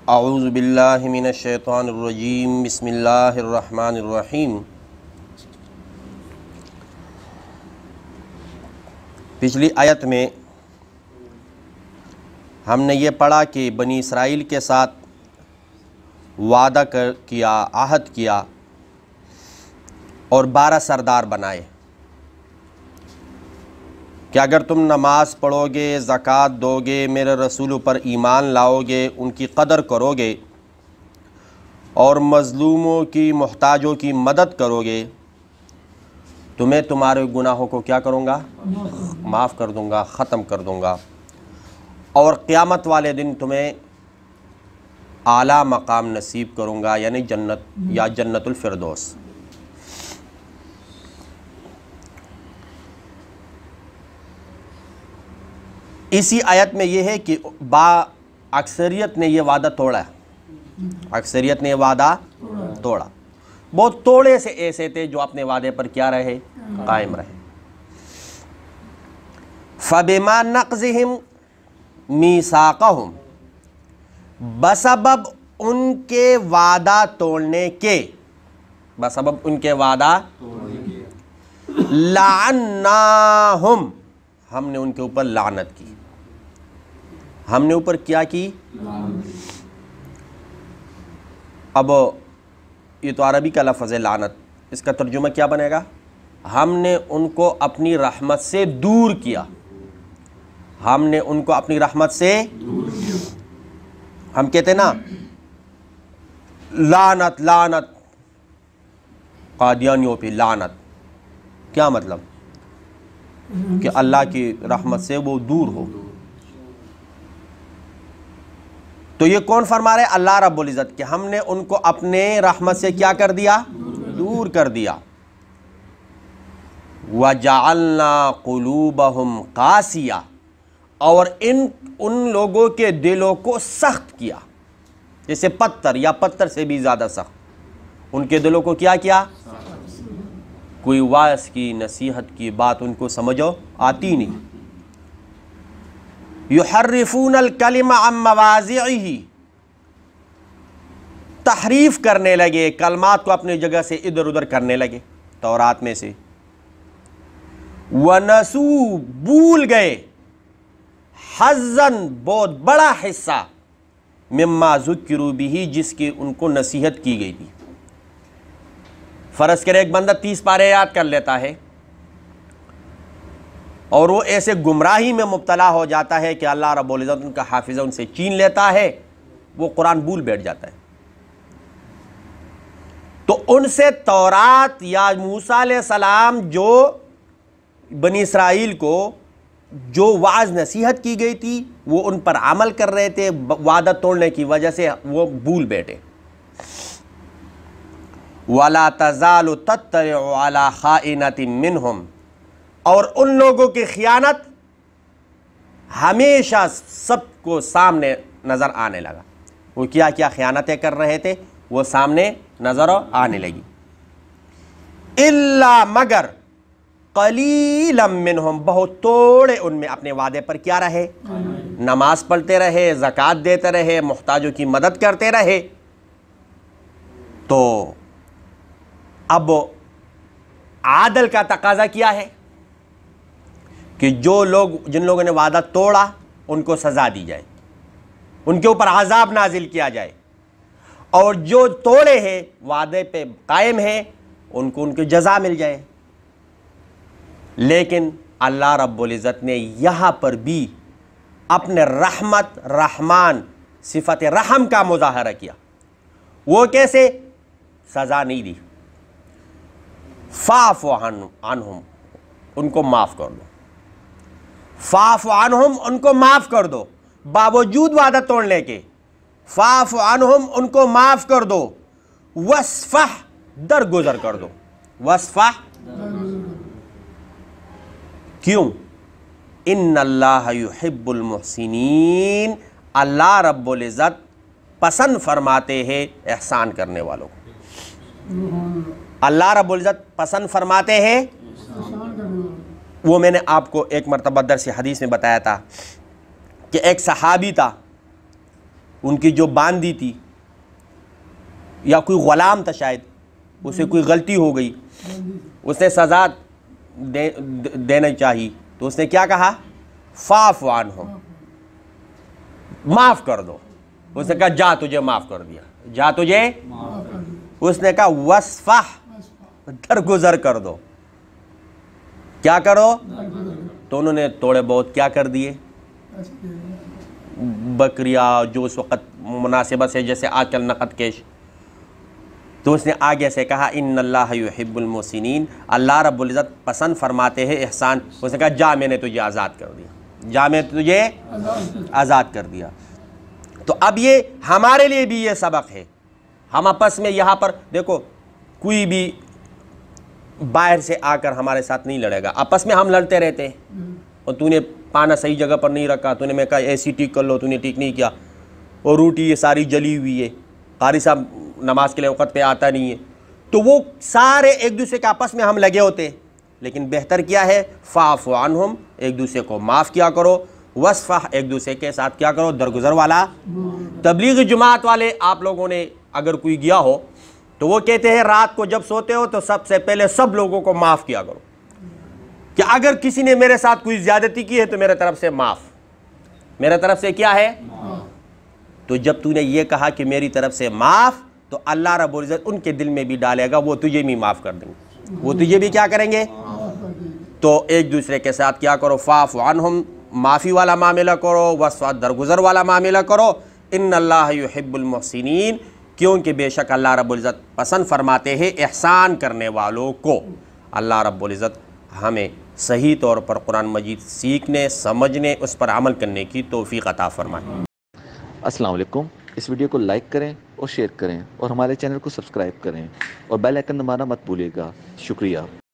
اعوذ باللہ من الشیطان الرجیم بسم اللہ الرحمن الرحیم۔ پچھلی آیت میں ہم نے یہ پڑھا کہ بنی اسرائیل کے ساتھ وعدہ کیا، عہد کیا اور 12 سردار بنائے کہ اگر تم نماز پڑھو گے، زکوٰۃ دو گے، میرے رسولوں پر ایمان لاؤ گے، ان کی قدر کرو گے اور مظلوموں کی، محتاجوں کی مدد کرو گے تو میں تمہارے گناہوں کو کیا کروں گا؟ معاف کر دوں گا، ختم کر دوں گا، اور قیامت والے دن تمہیں اعلیٰ مقام نصیب کروں گا، یعنی جنت یا جنت الفردوس۔ اسی آیت میں یہ ہے کہ اکثریت نے یہ وعدہ توڑا ہے، اکثریت نے یہ وعدہ توڑا۔ بہت توڑے سے ایسے تھے جو اپنے وعدے پر کیا رہے؟ قائم رہے۔ فَبِمَا نَقْضِهِمْ مِيثَاقَهُمْ، بسبب ان کے وعدہ توڑنے کے، بسبب ان کے وعدہ لعناہم، ہم نے ان کے اوپر لعنت کی۔ ہم نے اوپر کیا کی؟ اب یہ تو عربی کا لفظ ہے لعنت، اس کا ترجمہ کیا بنے گا؟ ہم نے ان کو اپنی رحمت سے دور کیا، ہم نے ان کو اپنی رحمت سے ہم کہتے ہیں نا لعنت، لعنت قادیانیوں پہ لعنت، کیا مطلب؟ کہ اللہ کی رحمت سے وہ دور ہو۔ تو یہ کون فرما رہے؟ اللہ رب العزت، کہ ہم نے ان کو اپنے رحمت سے کیا کر دیا؟ دور کر دیا۔ وَجَعَلْنَا قُلُوبَهُمْ قَاسِيَةً، اور ان لوگوں کے دلوں کو سخت کیا، جیسے پتھر یا پتھر سے بھی زیادہ سخت، ان کے دلوں کو کیا؟ کوئی واعظ کی، نصیحت کی بات ان کو سمجھو آتی نہیں۔ یحرفون الکلم عن مواضعہ، تحریف کرنے لگے، کلمات کو اپنی جگہ سے ادھر ادھر کرنے لگے تورات میں سے۔ ونسوا، بھول گئے، حظاً، بہت بڑا حصہ، مما ذکروا بہ، جس کی ان کو نصیحت کی گئی تھی۔ فرض کرے ایک بندہ 30 پارے یاد کر لیتا ہے اور وہ ایسے گمراہی میں مبتلا ہو جاتا ہے کہ اللہ رب العزت ان کا حافظہ ان سے چھین لیتا ہے، وہ قرآن بھول بیٹھ جاتا ہے۔ تو ان سے تورات یا موسیٰ علیہ السلام جو بنی اسرائیل کو جو واعظ نصیحت کی گئی تھی وہ ان پر عمل کر رہے تھے، وعدہ توڑنے کی وجہ سے وہ بھول بیٹھے۔ وَلَا تَزَالُ تَطَّلِعُ عَلَى خَائِنَةٍ مِّنْهُمْ، اور ان لوگوں کی خیانت ہمیشہ سب کو سامنے نظر آنے لگا۔ وہ کیا خیانتیں کر رہے تھے وہ سامنے نظر آنے لگی۔ الا، مگر، قلیلا منہم، بہت توڑے ان میں اپنے وعدے پر کیا رہے؟ نماز پڑھتے رہے، زکوٰۃ دیتے رہے، محتاجوں کی مدد کرتے رہے۔ تو اب عادل کا تقاضا کیا ہے کہ جن لوگوں نے وعدہ توڑا ان کو سزا دی جائے، ان کے اوپر عذاب نازل کیا جائے، اور جو توڑے ہیں، وعدے پہ قائم ہیں، ان کو ان کی جزا مل جائے۔ لیکن اللہ رب العزت نے یہاں پر بھی اپنے رحمت، رحمان، صفت رحم کا مظاہرہ کیا۔ وہ کیسے؟ سزا نہیں دی۔ فاعف عنہم، ان کو معاف کر دو۔ فاعف عنہم، ان کو معاف کر دو، باوجود وعدہ توڑنے کے۔ فاعف عنہم، ان کو معاف کر دو۔ وصفح، درگزر کر دو۔ وصفح، کیوں؟ ان اللہ یحب المحسنین، اللہ رب العزت پسند فرماتے ہیں احسان کرنے والوں کو۔ اللہ رب العزت پسند فرماتے ہیں، وہ میں نے آپ کو ایک مرتبہ درس حدیث میں بتایا تھا کہ ایک صحابی تھا، ان کی جو باندھی تھی یا کوئی غلام تھا شاید, اسے کوئی غلطی ہو گئی, اسے سزا دینا چاہیے, تو اس نے کیا کہا؟ فاعف عنہم, معاف کر دو. اس نے کہا جا تجھے معاف کر دیا, جا تجھے. اس نے کہا وصفح, درگزر کر دو. کیا کرو؟ تو انہوں نے تھوڑے بہت کیا کر دیے, بکریاں جو اس وقت مناسبت سے, جیسے آج کل نقد کیش. تو اس نے آگے سے کہا ان اللہ یحب المحسنین, اللہ رب العزت پسند فرماتے ہیں احسان. اس نے کہا جا میں نے تجھے آزاد کر دیا, جا میں تجھے آزاد کر دیا. تو اب یہ ہمارے لیے بھی یہ سبق ہے. ہم آپس میں یہاں پر دیکھو, کوئی بھی باہر سے آ کر ہمارے ساتھ نہیں لڑے گا, آپس میں ہم لڑتے رہتے ہیں. اور تو نے پانا صحیح جگہ پر نہیں رکھا, تو نے میں کہا ایسی ٹھیک کر لو, تو نے ٹھیک نہیں کیا, اور روٹی یہ ساری جلی ہوئی ہے, قاری صاحب نماز کے لیے وقت پہ آتا نہیں ہے, تو وہ سارے ایک دوسرے کے آپس میں ہم لگے ہوتے ہیں. لیکن بہتر کیا ہے؟ فاعف عنہم, ایک دوسرے کو معاف کیا کرو. وصفح, ایک دوسرے کے ساتھ کیا کرو؟ درگزر والا. تبلیغ جماعت والے آپ لوگوں نے اگر کوئی گیا ہو تو وہ کہتے ہیں رات کو جب سوتے ہو تو سب سے پہلے سب لوگوں کو معاف کیا کرو, کہ اگر کسی نے میرے ساتھ کوئی زیادتی کی ہے تو میرے طرف سے معاف, میرے طرف سے کیا ہے؟ تو جب تو نے یہ کہا کہ میری طرف سے معاف, تو اللہ رب العزت ان کے دل میں بھی ڈالے گا, وہ تجھے بھی معاف کر دیں گے, وہ تجھے بھی کیا کریں گے. تو ایک دوسرے کے ساتھ کیا کرو؟ فاعف عنہم, معافی والا معاملہ کرو. وصفح, درگزر والا معاملہ کرو. ان اللہ یحب المحسنین, کیونکہ بے شک اللہ رب العزت پسند فرماتے ہیں احسان کرنے والوں کو. اللہ رب العزت ہمیں صحیح طور پر قرآن مجید سیکھنے, سمجھنے, اس پر عمل کرنے کی توفیق عطا فرمائے. السلام علیکم. اس ویڈیو کو لائک کریں اور شیئر کریں, اور ہمارے چینل کو سبسکرائب کریں, اور بیل آئیکن دبانا مت بھولیے گا. شکریہ.